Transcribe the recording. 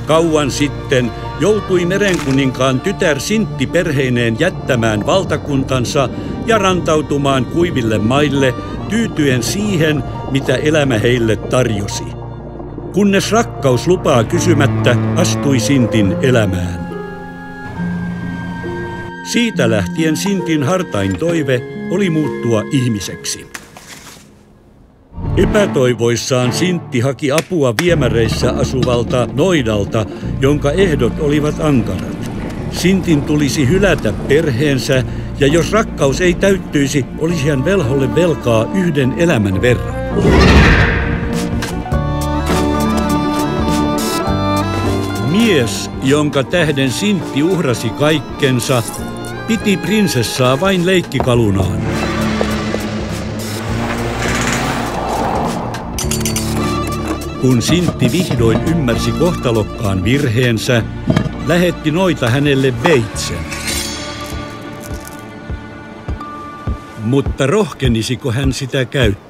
Kauan sitten joutui merenkuninkaan tytär Sintti perheineen jättämään valtakuntansa ja rantautumaan kuiville maille tyytyen siihen, mitä elämä heille tarjosi. Kunnes rakkaus lupaa kysymättä astui Sintin elämään. Siitä lähtien Sintin hartain toive oli muuttua ihmiseksi. Epätoivoissaan Sintti haki apua viemäreissä asuvalta Noidalta, jonka ehdot olivat ankarat. Sintin tulisi hylätä perheensä, ja jos rakkaus ei täyttyisi, olisi hän velholle velkaa 1 elämän verran. Mies, jonka tähden Sintti uhrasi kaikkensa, piti prinsessaa vain leikkikalunaan. Kun Sintti vihdoin ymmärsi kohtalokkaan virheensä, lähetti Noita hänelle veitsen. Mutta rohkenisiko hän sitä käyttää?